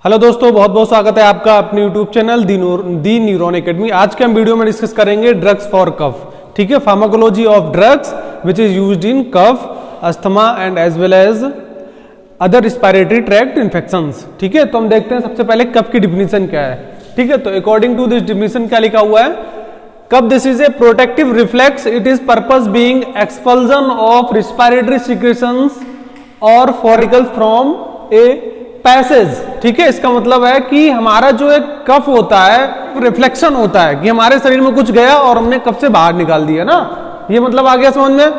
Hello दोस्तों, बहुत बहुत स्वागत है आपका अपने यूट्यूब चैनल दी न्यूरॉन एकेडमी। आज के हम वीडियो में डिस्कस करेंगे ड्रग्स फॉर कफ। ठीक है, pharmacology of drugs which is used in cough, asthma and as well as other respiratory tract infections. ठीक है, तो हम देखते हैं सबसे पहले कफ की डिफिनीशन क्या है। ठीक है, तो अकॉर्डिंग टू दिस डिफिनीशन क्या लिखा हुआ है, cough this is a protective reflex, it is purpose being expulsion of respiratory secretions और फॉरिकल्स फ्रॉम ए पैसेज। ठीक है, इसका मतलब है कि हमारा जो एक कफ होता है रिफ्लेक्शन होता है कि हमारे शरीर में कुछ गया और हमने कफ से बाहर निकाल दिया ना, ये मतलब आ गया समझ में।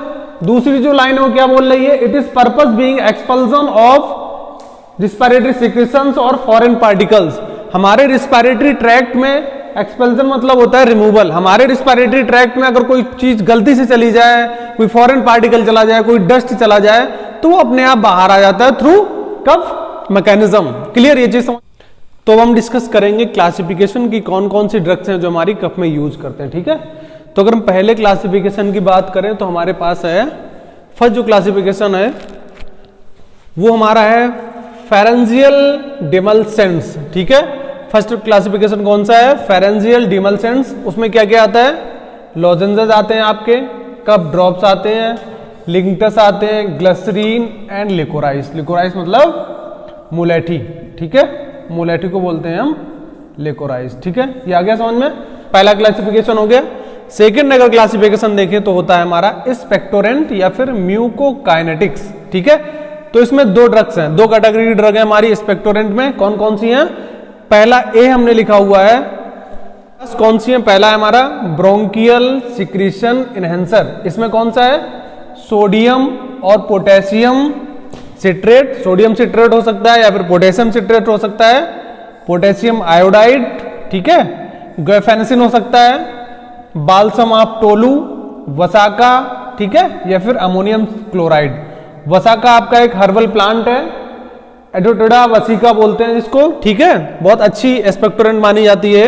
दूसरी जो लाइन है वो क्या बोल रही है, it is purpose being expulsion of respiratory secretions और फॉरेन पार्टिकल्स। हमारे रिस्पायरेटरी ट्रैक्ट में एक्सपल्जन मतलब होता है रिमूवल। हमारे रिस्पायरेटरी ट्रैक्ट में अगर कोई चीज गलती से चली जाए, कोई फॉरेन पार्टिकल चला जाए, कोई डस्ट चला जाए, तो वो अपने आप बाहर आ जाता है थ्रू कफ मैकेनिज्म। क्लियर ये चीज समझ। तो हम डिस्कस करेंगे क्लासिफिकेशन की कौन कौन सी ड्रग्स हैं जो हमारी कफ में यूज करते हैं। ठीक है, तो अगर हम पहले क्लासिफिकेशन की बात करें तो हमारे पास है फर्स्ट जो क्लासिफिकेशन है वो हमारा है फेरेंजियल डिमल्सेंस। ठीक है, फर्स्ट क्लासिफिकेशन कौन सा है, फेरेंजियल डिमल्सेंस। उसमें क्या क्या आता है, लॉजेंजेस आते हैं आपके, कफ ड्रॉप्स आते हैं, लिंक्टस आते हैं, ग्लिसरीन एंड लिकोराइस। लिकोराइस मतलब मुलेठी। ठीक है, मुलेठी को बोलते हैं हम लिकोराइस। ठीक है, ये आ गया समझ में, पहला क्लासिफिकेशन हो गया। सेकंड अगर क्लासिफिकेशन देखें तो होता है हमारा स्पेक्टोरेंट या फिर म्यूकोकाइनेटिक्स। ठीक है, तो इसमें दो ड्रग्स हैं, दो कैटेगरी की ड्रग है हमारी स्पेक्टोरेंट में। कौन कौन सी हैं, पहला ए हमने लिखा हुआ है, कौन सी है, पहला है हमारा ब्रोंकियल सिक्रीशन इनहेंसर। इसमें कौन सा है, सोडियम और पोटेशियम सिट्रेट। सोडियम सिट्रेट हो सकता है या फिर पोटेशियम सिट्रेट हो सकता है, पोटेशियम आयोडाइड। ठीक है, गुएफेनेसिन हो सकता है, बाल्सम ऑफ टोलू, वसाका। ठीक है, या फिर अमोनियम क्लोराइड। वसाका आपका एक हर्बल प्लांट है, एडोटेडा वसिका बोलते हैं जिसको। ठीक है, बहुत अच्छी एक्सपेक्टोरेंट मानी जाती है।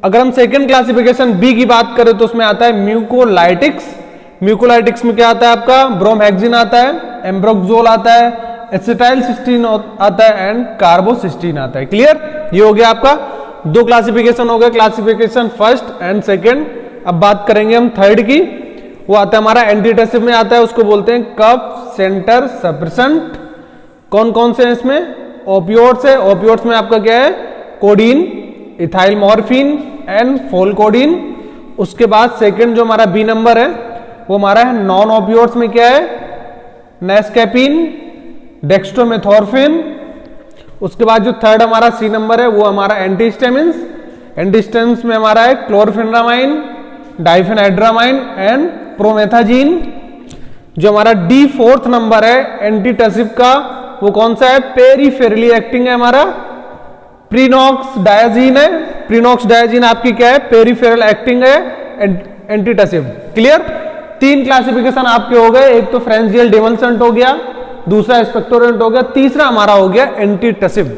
अगर हम सेकेंड क्लासिफिकेशन बी की बात करें तो उसमें आता है म्यूकोलाइटिक्स। म्यूकोलाइटिक्स में क्या आता है आपका, ब्रोमहेक्सिन आता है, एम्ब्रोक्सोल आता है, एसिटाइलसिस्टीन आता है एंड कार्बोसिस्टीन आता है। क्लियर, ये हो गया आपका दो क्लासिफिकेशन हो गया, क्लासिफिकेशन फर्स्ट एंड सेकंड। अब बात करेंगे हम थर्ड की, वो आता है हमारा एंटीटेसिव में आता है, उसको बोलते हैं कफ सेंटर सप्रेसेंट। कौन कौन से हैं इसमें, ओपियोड्स है, ओपियोड्स में आपका क्या है, कोडीन, इथाइल मॉर्फिन एंड फोलकोडीन। उसके बाद सेकंड जो हमारा बी नंबर है वो हमारा है नॉन ओपियोड्स में क्या है, नेस्कैपिन, डेक्स्ट्रोमेथोर्फिन। उसके बाद जो थर्ड हमारा सी नंबर है वो हमारा एंटीहिस्टामिन्स। एंटीहिस्टामिन्स में हमारा है क्लोरफेनामाइन, डाइफेनाइड्रामाइन एंड प्रोमेथाजीन। जो हमारा डी फोर्थ नंबर है एंटीटसिव का वो कौन सा है, पेरीफेरली एक्टिंग है हमारा, प्रीनॉक्स डायाजीन है। प्रीनॉक्स डायाजीन आपकी क्या है, पेरीफेरल एक्टिंग है, एंटीटसिव। क्लियर, तीन क्लासिफिकेशन आपके हो गए, एक तो फ्रेंजियल डिमल्सेंट हो गया, दूसरा स्पेक्टोरेंट हो गया, तीसरा हमारा हो गया एंटीटसिव।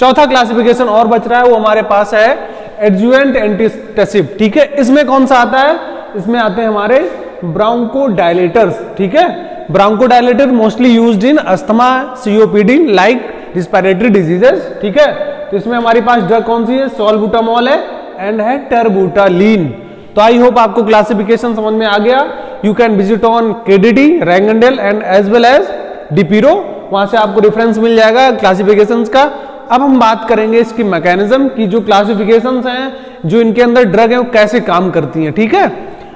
चौथा क्लासिफिकेशन और बच रहा है वो हमारे पास है एडजुवेंट एंटीटसिव। ठीक है, इसमें कौन सा आता है, इसमें आते हैं हमारे ब्रोंकोडायलेटर्स। ठीक है, bronchodilator mostly used in asthma, COPD like respiratory diseases. ठीक है, तो इसमें हमारे पास ड्रग कौन सी है, सॉल्बुटामॉल है एंड है टर्बुटालीन। तो आई होप आपको क्लासिफिकेशन समझ में आ गया। You can visit on KDD, रैंगेंडेल एंड एज वेल एज डिपीरो, वहां से आपको रेफरेंस मिल जाएगा क्लासिफिकेशंस का। अब हम बात करेंगे इसकी मैकेनिज्म की, जो क्लासिफिकेशंस हैं, जो इनके अंदर ड्रग है वो कैसे काम करती हैं। ठीक है,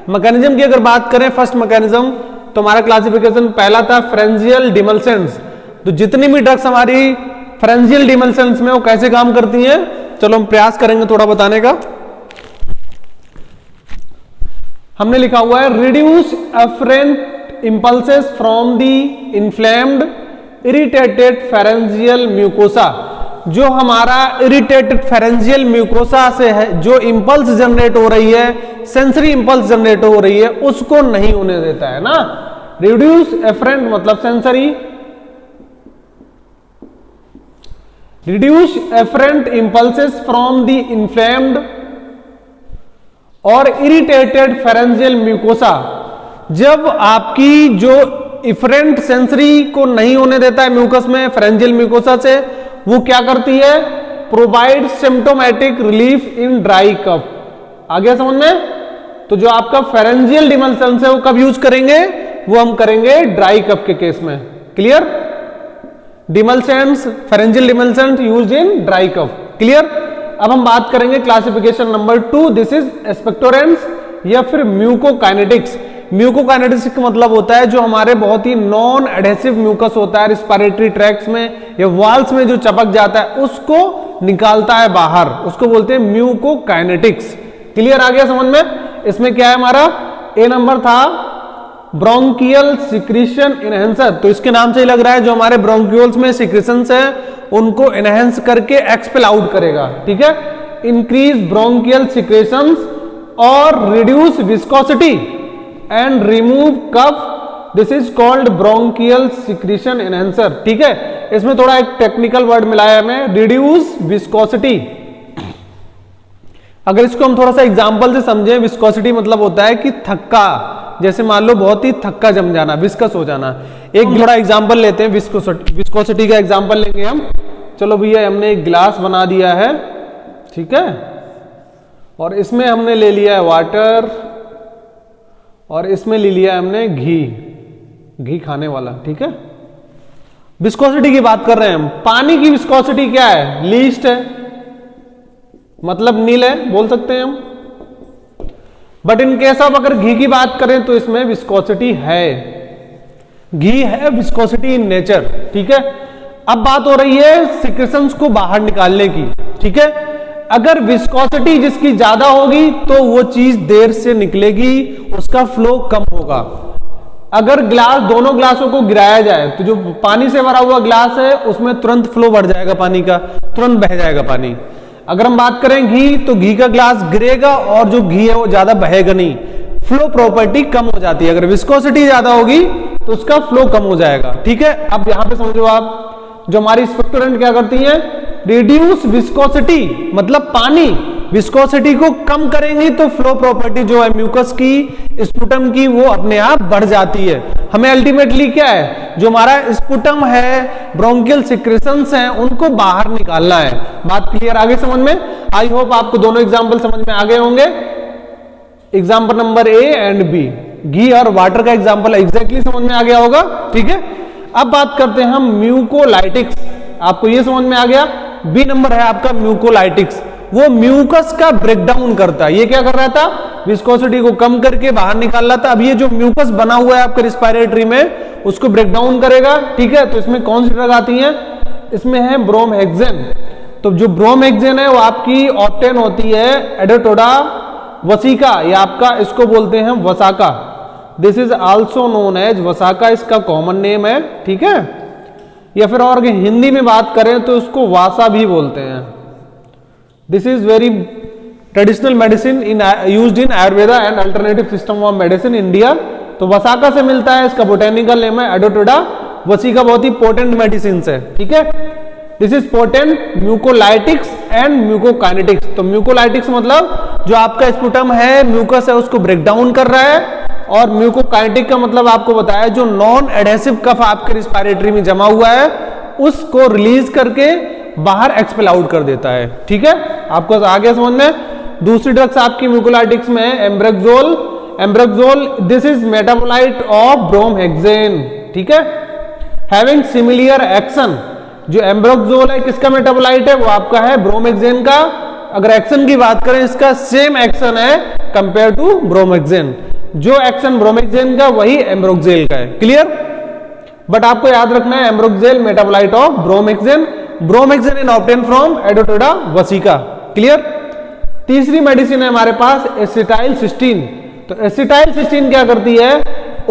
मैकेनिज्म की अगर बात करें, फर्स्ट मैकेनिज्म तो हमारा क्लासिफिकेशन पहला था फ्रेंजियल डिमल्सेंस। तो जितनी भी ड्रग्स हमारी फ्रेंजियल डिमल्सेंस में वो कैसे काम करती हैं, चलो हम प्रयास करेंगे थोड़ा बताने का। हमने लिखा हुआ है reduce afferent impulses from the inflamed irritated pharyngeal mucosa. जो हमारा इरिटेटेड फेरेंजियल म्यूकोसा से है जो इंपल्स जनरेट हो रही है, सेंसरी इंपल्स जनरेट हो रही है, उसको नहीं होने देता है ना। रिड्यूस एफरेंट मतलब sensory, reduce afferent impulses from the inflamed और इरिटेटेड फेरेंजियल म्यूकोसा। जब आपकी जो इफरेंट सेंसरी को नहीं होने देता है म्यूकस में, फेरेंजियल म्यूकोसा से, वो क्या करती है, provide symptomatic relief in dry cough. आ गया समझ में? तो जो आपका फेरेंजियल डिमल्सेंस है वो कब यूज करेंगे, वो हम करेंगे ड्राई कफ के केस में। Clear? डिमल्सेंस, pharyngeal डिमल्सेंस used in dry cough. Clear? अब हम बात करेंगे classification number 2, this is expectorants या फिर म्यूकोकाइनेटिक्स। म्यूकोकाइनेटिक्स का मतलब होता है जो हमारे बहुत ही नॉन एडहेसिव म्यूकस होता है रिस्पिरेटरी ट्रैक्ट्स में या वाल्स में जो चपक जाता है उसको निकालता है बाहर, उसको बोलते हैं म्यूकोकाइनेटिक्स। क्लियर? आ गया समझ में? इसमें क्या है हमारा ए नंबर था ब्रोंकियल सिक्रीशन इनहेंसर, तो इसके नाम से ही लग रहा है जो हमारे ब्रोंक्यूल्स में सिक्रीशंस है उनको एनहेंस करके एक्सपेल आउट करेगा। ठीक है? इंक्रीज ब्रोंकियल सिक्रेशंस और reduce viscosity and remove cough, this is called bronchial secretion enhancer. ठीक है? इसमें थोड़ा एक टेक्निकल वर्ड मिला है हमें, रिड्यूस विस्कोसिटी। अगर इसको हम थोड़ा सा एग्जांपल से समझें, विस्कोसिटी मतलब होता है कि थक्का, जैसे मान लो बहुत ही थक्का जम जाना, विस्कस हो जाना। एक थोड़ा एग्जांपल लेते हैं, विस्कोसिटी का एग्जांपल लेंगे हम। चलो भैया, हमने एक गिलास बना दिया है, ठीक है, और इसमें हमने ले लिया है वाटर और इसमें ले लिया है हमने घी खाने वाला। ठीक है? विस्कोसिटी की बात कर रहे हैं हम। पानी की विस्कोसिटी क्या है? लीस्ट है, मतलब नील है, बोल सकते हैं हम। बट इन केस ऑफ अगर घी की बात करें तो इसमें विस्कोसिटी है, घी है विस्कोसिटी इन नेचर। ठीक है? अब बात हो रही है सिक्रेशंस को बाहर निकालने की। ठीक है? अगर विस्कोसिटी जिसकी ज्यादा होगी तो वो चीज देर से निकलेगी, उसका फ्लो कम होगा। अगर ग्लास, दोनों ग्लासों को गिराया जाए तो जो पानी से भरा हुआ ग्लास है उसमें तुरंत फ्लो बढ़ जाएगा पानी का, तुरंत बह जाएगा पानी। अगर हम बात करें घी, तो घी का ग्लास गिरेगा और जो घी है वो ज्यादा बहेगा नहीं, फ्लो प्रॉपर्टी कम हो जाती है। अगर विस्कोसिटी ज्यादा होगी तो उसका फ्लो कम हो जाएगा। ठीक है? अब यहां पे समझो आप, जो हमारी एक्सपेक्टोरेंट क्या करती है, रिड्यूस विस्कोसिटी, मतलब पानी विस्कोसिटी को कम करेंगी तो फ्लो प्रॉपर्टी जो है म्यूकस की, स्पुटम की, वो अपने आप बढ़ जाती है। हमें अल्टीमेटली क्या है, जो हमारा स्पुटम है, ब्रोंकियल सिक्रेशंस हैं, उनको बाहर निकालना है। बात क्लियर? आगे समझ में? आई होप आपको दोनों एग्जांपल समझ में आ गए होंगे। Example number A and B, घी और वाटर का एग्जांपल एग्जैक्टली समझ में आ गया होगा। ठीक है? अब बात करते हैं हम म्यूकोलाइटिक्स। आपको ये समझ में आ गया? बी नंबर है आपका म्यूकोलाइटिक्स। वो म्यूकस का ब्रेकडाउन करता है। ये क्या कर रहा था, विस्कोसिटी को कम करके बाहर निकाल रहा था। अब ये जो म्यूकस बना हुआ है आपके रिस्पिरेटरी में, उसको ब्रेकडाउन करेगा। ठीक है? तो इसमें कौन सी ड्रग आती है? इसमें है ब्रोमहेक्सेन। तो जो ब्रोमहेक्सेन है वो आपकी ऑब्टेन होती है एडोटोडा वसिका, या आपका इसको बोलते हैं Vasaka. This is also known as Vasaka, इसका कॉमन नेम है। ठीक है? या फिर और हिंदी में बात करें तो इसको वासा भी बोलते हैं। This is very traditional medicine in used in Ayurveda and alternative system of medicine India. तो वसाका से मिलता है, इसका बोटेनिकल नेम है एडोटोडा वसिका। बहुत ही पोटेंट मेडिसिन है। ठीक है? This is potent mucolytics and म्यूकोकाइनेटिक्स। तो म्यूकोलाइटिक्स मतलब जो आपका स्पुटम है, म्यूकस है, उसको ब्रेक डाउन कर रहा है, और म्यूकोकाइनेटिक का मतलब आपको बताया जो नॉन एडहेसिव कफ आपके रिस्पिरेटरी में जमा हुआ है उसको रिलीज करके बाहर एक्सपेल आउट कर देता है। ठीक है? आपको आ गया समझ में? दूसरी ड्रग्स आपकी म्यूकोलाइटिक्स में है एम्ब्रेक्सोल। एम्ब्रेक्सोल दिस इज मेटाबोलाइट ऑफ ब्रोमहेक्सेन। ठीक है? Having similar action. जो एम्ब्रेक्सोल है किसका मेटाबोलाइट है? वो आपका है ब्रोमहेक्सेन का। अगर एक्शन की बात करें, इसका सेम एक्शन है कंपेयर टू ब्रोमहेक्सेन। जो एक्शन ब्रोमहेक्सेन का वही एम्ब्रोक्सेल का है। क्लियर? बट आपको याद रखना है ambroxol metabolite of bromhexine, bromhexine in obtain from adhatoda vasica. Clear? तीसरी मेडिसिन है हमारे पास एसिटाइल सिस्टीन। तो एसिटाइल सिस्टीन क्या करती है,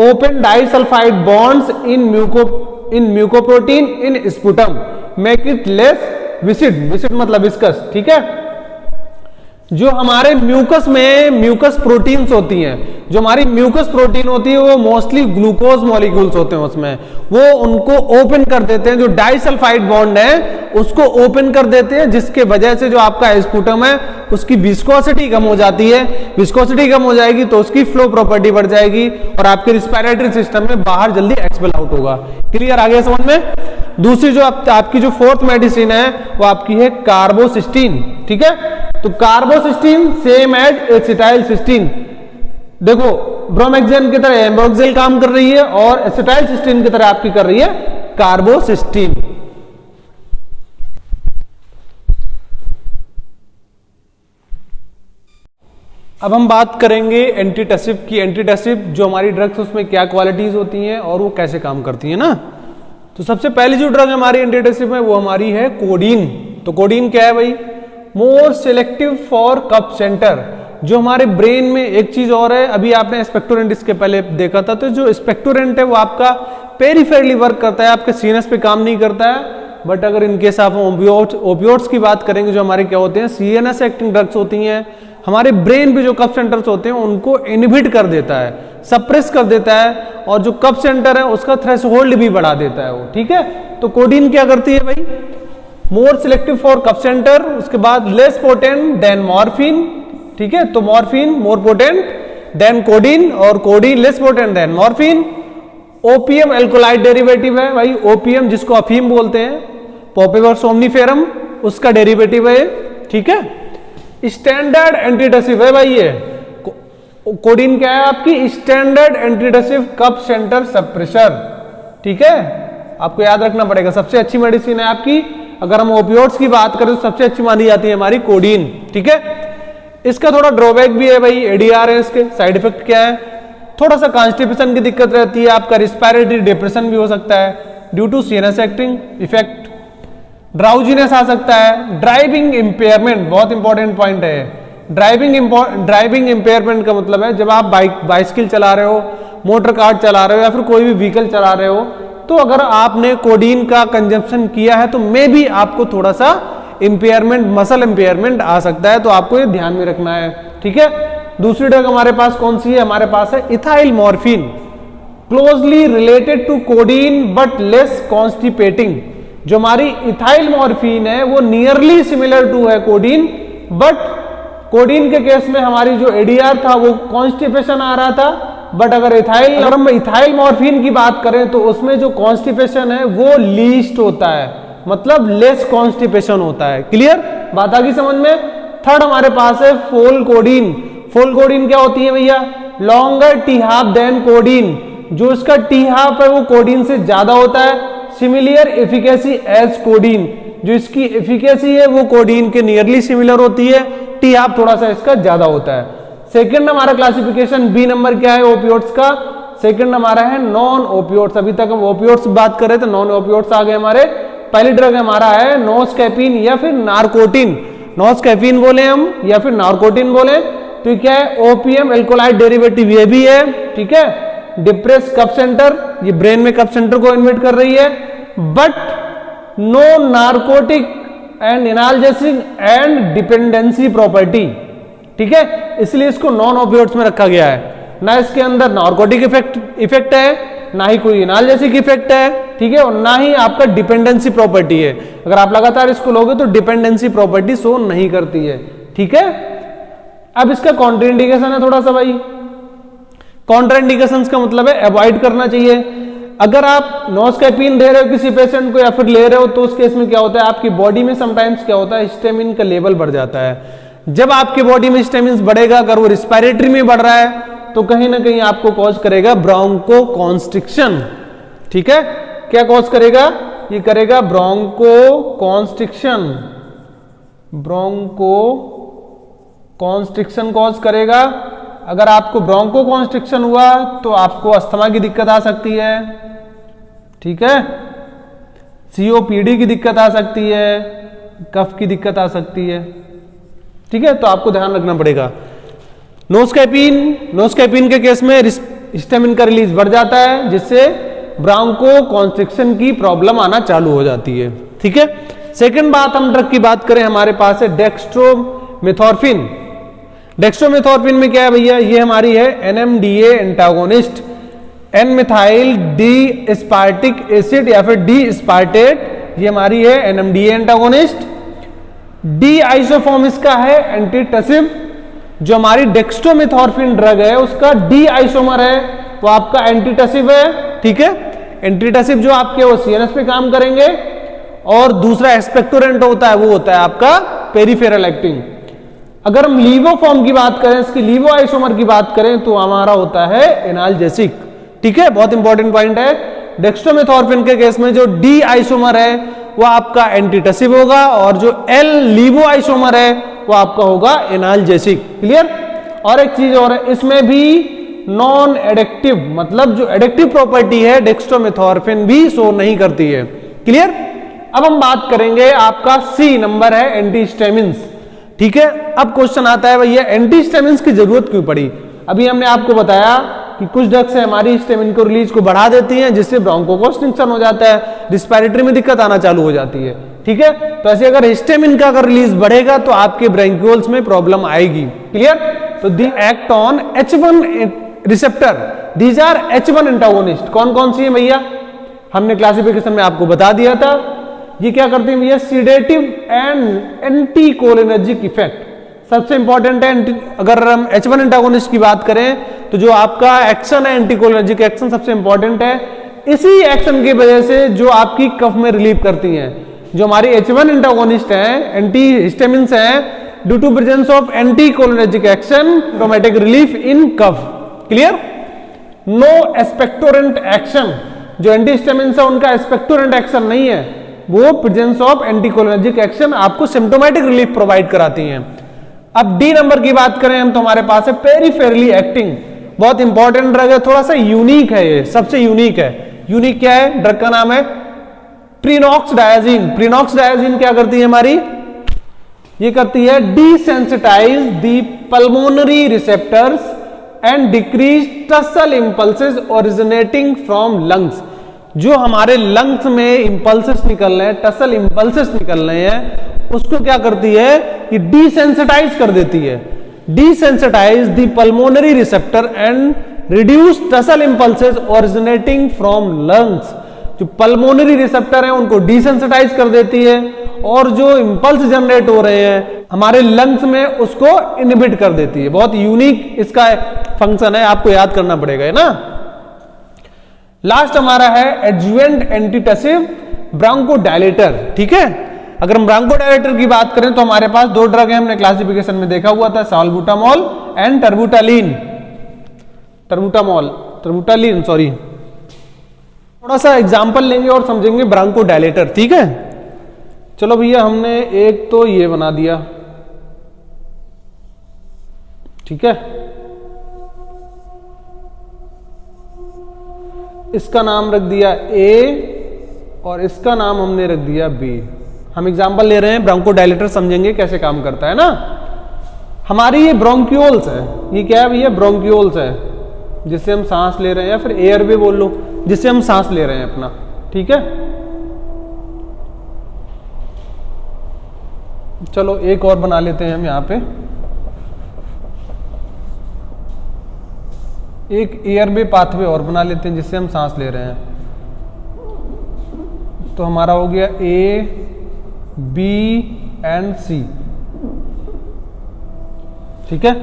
open disulphide bonds in mucoprotein in sputum, make it less viscid. Viscid मतलब विस्कस। ठीक है? जो हमारे म्यूकस में म्यूकस प्रोटीन्स होती हैं, जो हमारी म्यूकस प्रोटीन होती है वो मोस्टली ग्लूकोज मॉलिक्यूल्स होते हैं उसमें, वो उनको ओपन कर देते हैं, जो डाइसल्फाइड बॉन्ड है उसको ओपन कर देते हैं, जिसके वजह से जो आपका स्पूटम है उसकी विस्कोसिटी कम हो जाती है। विस्कोसिटी कम हो जाएगी तो उसकी फ्लो प्रॉपर्टी बढ़ जाएगी और आपके रिस्पिरेटरी सिस्टम में बाहर जल्दी एक्सपेल आउट होगा। क्लियर, आगे समझ में। दूसरी जो आपकी जो फोर्थ मेडिसिन है वो आपकी है कार्बोसिस्टीन। ठीक है, तो कार्बोसिस्टीन सेम एज एसिटाइलसिस्टीन। देखो ब्रोमेक्सेन की तरह एम्ब्रोक्सिल काम कर रही है और एसिटाइलसिस्टीन की तरह आपकी कर रही है कार्बोसिस्टीन। अब हम बात करेंगे एंटीटसिव की। एंटीटसिव जो हमारी ड्रग्स उसमें क्या क्वालिटीज होती हैं और वो कैसे काम करती है ना। तो सबसे पहली जो ड्रग हमारी एंटीटसिव में वो हमारी है कोडीन। तो कोडीन क्या है भाई? More selective for cough centre. जो हमारे ब्रेन में एक चीज और है, अभी आपने स्पेक्टोरेंट इसके पहले देखा था, तो जो स्पेक्टोरेंट है वो आपका पेरिफेरली वर्क करता है, आपके सीनस पे काम नहीं करता है। बट अगर इनकेस आप ओपियोइड्स की बात करेंगे, जो हमारे क्या होते हैं सीएनएस एक्टिंग ड्रग्स होती हैं, हमारे ब्रेन पे जो कफ सेंटर्स होते हैं उनको इनहिबिट कर देता है, सप्रेस कर देता है, और जो कफ सेंटर है उसका थ्रेशोल्ड भी बढ़ा देता है वो। ठीक है, तो कोडीन क्या करती है भाई? More selective for cough centre, उसके बाद लेस पोटेंट देन मॉर्फिन। ठीक है, तो morphine more potent than codeine और codeine less potent than morphine. Opium alkaloid derivative है भाई, ओपीएम जिसको अफीम बोलते हैं, पॉपिवर सोमनीफेरम उसका डेरिवेटिव है। ठीक है, स्टैंडर्ड एंटीटसिव है भाई ये। कोडीन क्या है आपकी? Standard antitussive cough centre suppressor. ठीक है, आपको याद रखना पड़ेगा। सबसे अच्छी मेडिसिन है आपकी, अगर हम ओपियोइड्स की बात करें तो सबसे अच्छी मानी जाती है हमारी कोडीन। ठीक है, इसका थोड़ा ड्रॉबैक भी है भाई, एडीआर है इसके। साइड इफेक्ट क्या है? थोड़ा सा कॉन्स्टिपेशन की दिक्कत रहती है, आपका रिस्पिरेटरी डिप्रेशन भी हो सकता है due to CNS acting effect, drowsiness आ सकता है, ड्राइविंग इंपेयरमेंट बहुत इंपॉर्टेंट पॉइंट है। ड्राइविंग इंपेयरमेंट का मतलब है जब आप बाइसिकल चला रहे हो, मोटर कार चला रहे हो या फिर कोई भी व्हीकल चला रहे हो, तो अगर आपने कोडीन का कंजप्शन किया है तो मे भी आपको थोड़ा सा इंपेयरमेंट, मसल इंपेयरमेंट आ सकता है, तो आपको ये ध्यान में रखना है। ठीक है, दूसरी ड्रग हमारे पास कौन सी है? हमारे पास है ethyl morphine, closely related to codeine but less constipating. जो हमारी इथाइल मॉर्फिन है वो नियरली सिमिलर टू है कोडीन, बट कोडीन के केस में हमारी जो एडीआर था वो कॉन्स्टिपेशन आ रहा था, बट अगर हम इथाइल मॉर्फिन की बात करें तो उसमें जो कॉन्स्टिपेशन है वो लीस्ट होता है, मतलब लेस कॉन्स्टिपेशन होता है। क्लियर, बात आ गई समझ में। थर्ड हमारे पास है फोल कोडीन। फोल कोडीन क्या होती है भैया? Longer t half than codeine. जो इसका टी हाफ है वो कोडीन से ज्यादा होता है, सिमिलर एफिकेसी एज कोडीन। जो इसकी एफिकेसी है वो कोडीन के नियरली सिमिलर होती है, टी हाफ थोड़ा सा इसका ज्यादा होता है। सेकंड हमारा क्लासिफिकेशन बी नंबर क्या है ओपियोइड्स का? सेकंड हमारा है नॉन ओपियोइड्स। अभी तक हम ओपियोइड्स बात कर रहे थे, नॉन ओपियोइड्स आ गए हमारे। पहली ड्रग हमारा है नोस्कैपिन या फिर नारकोटिन। नोस्कैपिन बोले हम या फिर नारकोटिन बोले, तो क्या है? ओपीएम एल्कोलाइड डेरिवेटिव ये भी है। ठीक है, डिप्रेस कफ सेंटर, ये ब्रेन में कफ सेंटर को इन्वेट कर रही है, but no narcotic and analgesic and dependency property. ठीक है, इसलिए इसको नॉन ओपियोइड्स में रखा गया है। ना इसके अंदर नार्कोटिक इफेक्ट है, ना ही कोई एनाल्जेसिक इफेक्ट है। ठीक है, और ना ही आपका डिपेंडेंसी प्रॉपर्टी है। अगर आप लगातार इसको लोगे तो डिपेंडेंसी प्रॉपर्टी शो नहीं करती है। ठीक है, अब इसका कॉन्ट्राइंडिकेशन है थोड़ा सा भाई। कॉन्ट्राइंडिकेशंस का मतलब है अवॉइड करना चाहिए। अगर आप नोस्कैपिन दे रहे हो किसी पेशेंट को या फिर ले रहे हो, तो उस केस में क्या होता है? आपकी बॉडी में समटाइम्स क्या होता है? हिस्टामिन का लेवल बढ़ जाता है। जब आपकी बॉडी में हिस्टामिन बढ़ेगा, अगर वो रिस्पिरेटरी में बढ़ रहा है तो कहीं ना कहीं आपको कॉज करेगा ब्रोंको कॉन्स्ट्रिक्शन। ठीक है, क्या कॉज करेगा? ये करेगा bronchoconstriction. Bronchoconstriction cause करेगा। अगर आपको ब्रोंको कॉन्स्ट्रिक्शन हुआ तो आपको अस्थमा की दिक्कत आ सकती है। ठीक है, सीओपीडी की दिक्कत आ सकती है, कफ की दिक्कत आ सकती है। ठीक है, तो आपको ध्यान रखना पड़ेगा। नोस्कैपिन के केस में हिस्टामिन का रिलीज बढ़ जाता है, जिससे ब्रोंको कॉन्स्ट्रिक्शन की प्रॉब्लम आना चालू हो जाती है। ठीक है, सेकंड बात हम ड्रग की बात करें, हमारे पास है डेक्स्ट्रोमेथॉर्फिन। डेक्स्ट्रोमेथॉर्फिन में क्या है भैया, ये हमारी है NMDA antagonist, N methyl D aspartic acid या फिर डी स्पार्टेट, ये हमारी है NMDA एंटागोनिस्ट। डी आइसोफॉर्म इसका है एंटीटसिव, जो हमारी डेक्स्ट्रोमेथॉर्फिन ड्रग है उसका डी आइसोमर है, वो आपका एंटीटसिव है, ठीक है। एंटीटसिव जो आपके वो CNS पे काम करेंगे, और दूसरा एक्सपेक्टोरेंट होता है वो होता है आपका पेरिफेरल एक्टिंग। अगर हम लीवो फॉर्म की बात करें, इसकी लीवो आइसोमर की बात करें तो हमारा होता है एनाल्जेसिक, ठीक है, बहुत इंपॉर्टेंट पॉइंट है। डेक्स्ट्रोमेथॉर्फिन के केस में जो डी आइसोमर है वो आपका एंटीटसिव होगा, और जो एल लीवो आइसोमर है वो आपका होगा एनाल्जेसिक, क्लियर। और एक चीज और है, इसमें भी नॉन एडिक्टिव, मतलब जो एडिक्टिव प्रॉपर्टी है डेक्स्ट्रोमेथॉर्फिन भी शो नहीं करती है, क्लियर। अब हम बात करेंगे, आपका C नंबर है एंटीहिस्टामिन्स, ठीक है। अब क्वेश्चन आता है भैया एंटीहिस्टामिन्स की जरूरत क्यों पड़ी। अभी हमने आपको बताया कि कुछ ड्रग्स है हमारी हिस्टामिन को रिलीज को बढ़ा देती हैं, जिससे ब्रोंकोकॉन्स्ट्रिक्शन हो जाता है, रिस्पिरेटरी में दिक्कत आना चालू हो जाती है, ठीक है। तो ऐसे अगर हिस्टामिन का अगर रिलीज बढ़ेगा तो आपके ब्रोंक्यूल्स में प्रॉब्लम आएगी, क्लियर। तो they act on H1 receptor, these are H1 antagonist. कौन कौन सी है भैया, हमने क्लासिफिकेशन में आपको बता दिया था। ये क्या करते हैं भैया, sedative and anti cholinergic effect, सबसे इंपॉर्टेंट है। अगर हम H1 एंटागोनिस्ट की बात करें तो जो आपका एक्शन है एंटी कोलिनर्जिक एक्शन सबसे इंपॉर्टेंट है। इसी एक्शन की वजह से जो आपकी कफ में रिलीफ करती हैं, जो हमारी H1 एंटागोनिस्ट है, एंटी हिस्टामिन्स है, due to presence of anticholinergic action automatic relief in cough, clear. No expectorant action, जो एंटी हिस्टामिन्स है उनका एक्सपेक्टोरेंट एक्शन नहीं है, वो presence of anticholinergic action आपको सिम्प्टोमेटिक रिलीफ प्रोवाइड कराती हैं। अब डी नंबर की बात करें हम तो हमारे पास है पेरिफेरली एक्टिंग, बहुत इंपॉर्टेंट ड्रग है, थोड़ा सा यूनिक है, ये सबसे यूनिक है। यूनिक क्या है, ड्रग का नाम है प्रीनॉक्सडायाजिन। प्रीनॉक्सडायाजिन क्या करती है हमारी, ये करती है desensitise the pulmonary receptors and decrease tussle impulses originating from lungs. जो हमारे लंग्स में इंपल्सेस निकल रहे हैं, टसल इंपल्सेस निकल रहे हैं, उसको क्या करती है कि डिसेंसिटाइज कर देती है। Desensitise the pulmonary receptor and reduce tussle impulses originating from lungs. जो पल्मोनरी रिसेप्टर है उनको डिसेंसिटाइज कर देती है, और जो इंपल्स जनरेट हो रहे हैं हमारे लंग्स में उसको इनहिबिट कर देती है। बहुत यूनिक इसका फंक्शन है, आपको याद करना पड़ेगा, है ना। लास्ट हमारा है एडजुवेंट एंटीटसिव ब्रोंकोडायलेटर, ठीक है। अगर हम ब्रोंकोडायलेटर की बात करें तो हमारे पास दो ड्रग है, हमने क्लासिफिकेशन में देखा हुआ था, साल्बुटामॉल एंड टर्बुटालीन, सॉरी। थोड़ा सा एग्जांपल लेंगे और समझेंगे ब्रोंकोडायलेटर, ठीक है। चलो भैया, हमने एक तो ये बना दिया, ठीक है, इसका नाम रख दिया A और इसका नाम हमने रख दिया B। हम एग्जांपल ले रहे हैं, ब्रोंकोडायलेटर समझेंगे कैसे काम करता है ना। हमारी ये ब्रोंक्यूल्स है, ये क्या है भैया, ब्रोंक्यूल्स है, जिससे हम सांस ले रहे हैं, या फिर एयरवे बोल लो, जिससे हम सांस ले रहे हैं अपना, ठीक है। चलो एक और बना लेते हैं हम यहाँ पे, एक एयरवे पाथवे और बना लेते हैं जिससे हम सांस ले रहे हैं। तो हमारा हो गया A, B एंड C, ठीक है।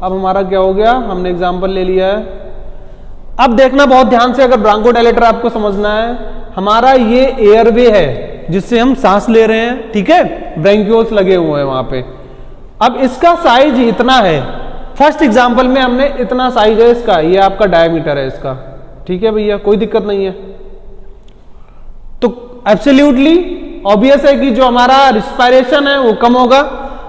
अब हमारा क्या हो गया, हमने एग्जांपल ले लिया है। अब देखना बहुत ध्यान से, अगर ब्रोंकोडायलेटर आपको समझना है, हमारा ये एयरवे है जिससे हम सांस ले रहे हैं, ठीक है, ब्रोंक्यूल्स लगे हुए हैं वहां पे। अब इसका साइज इतना है, फर्स्ट एग्जांपल में हमने इतना साइज है इसका, ये आपका डायमीटर है इसका, ठीक है भैया, कोई दिक्कत नहीं है। तो एब्सोल्युटली ऑब्वियस है कि जो हमारा रिस्पायरेशन है वो कम होगा,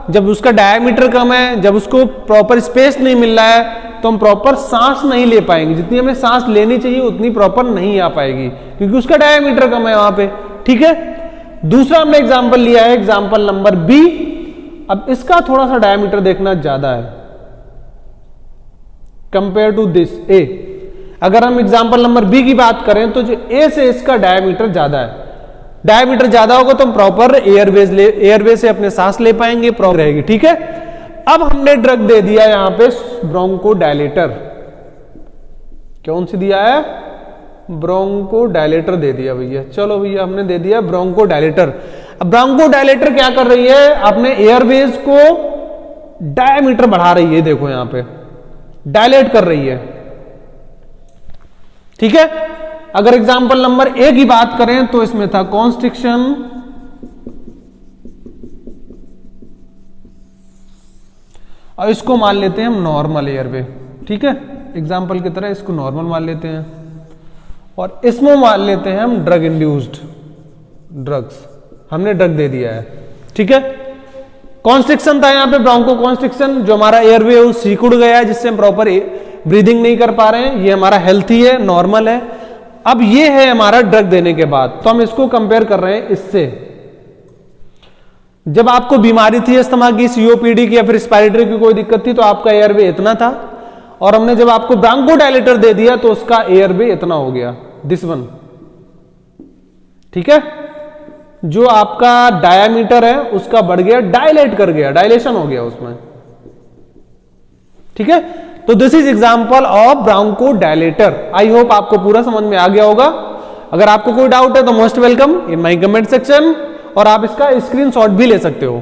जब उसका डायमीटर कम है, जब उसको प्रॉपर स्पेस नहीं मिल रहा है तो हम प्रॉपर सांस नहीं ले पाएंगे, जितनी हमें सांस लेनी चाहिए उतनी प्रॉपर नहीं आ पाएगी, क्योंकि उसका डायमीटर कम है वहां पे, ठीक है। दूसरा हमने एग्जांपल लिया है, एग्जांपल नंबर B। अब इसका थोड़ा सा डायमीटर देखना ज्यादा है कंपेयर टू दिस A। अगर हम एग्जांपल नंबर B की बात करें तो जो A से इसका डायमीटर ज्यादा है, डायमीटर ज्यादा होगा तो हम प्रॉपर एयरवे से अपने सांस ले पाएंगे, प्रॉपर रहेगी, ठीक है। अब हमने ड्रग दे दिया यहां पे ब्रोंकोडायलेटर। कौन सी दिया है? ब्रोंकोडायलेटर दे दिया भैया। चलो भैया हमने दे दिया ब्रोंकोडायलेटर। अब ब्रोंकोडायलेटर क्या कर रही है? अपने एयरवेज को डायमीटर बढ़ा रही है, देखो यहां पे डायलेट कर रही है। ठीक है, अगर एग्जांपल नंबर ए की बात करें तो इसमें था कॉन्स्ट्रिक्शन, और इसको मान लेते हैं हम नॉर्मल एयरवे। ठीक है, एग्जांपल की तरह इसको नॉर्मल मान लेते हैं, और इसमें मान लेते हैं हम ड्रग इंड्यूस्ड ड्रग्स। हमने ड्रग दे दिया है। ठीक है, कॉन्स्ट्रिक्शन था यहां पे ब्रोंको कॉन्स्ट्रिक्शन, जो हमारा एयरवे है वो सिकुड़ गया है, जिससे हम प्रॉपर ब्रीदिंग नहीं कर पा रहे हैं। ये हमारा हेल्थी है, नॉर्मल है। अब ये है हमारा ड्रग देने के बाद, तो हम इसको कंपेयर कर रहे हैं इससे। जब आपको बीमारी थी अस्थमा की, सीओपीडी की या फिर रेस्पिरेटरी की कोई दिक्कत थी, तो आपका एयरवे इतना था, और हमने जब आपको ब्रोंकोडायलेटर दे दिया तो उसका एयरवे इतना हो गया, दिस वन। ठीक है, जो आपका डायामीटर है उसका बढ़ गया, डायलेट कर गया, डायलेशन हो गया उसमें। ठीक है, तो this is example of bronchodilator. I hope आपको पूरा समझ में आ गया होगा। अगर आपको कोई डाउट है तो most welcome in my comment section, और आप इसका स्क्रीनशॉट भी ले सकते हो।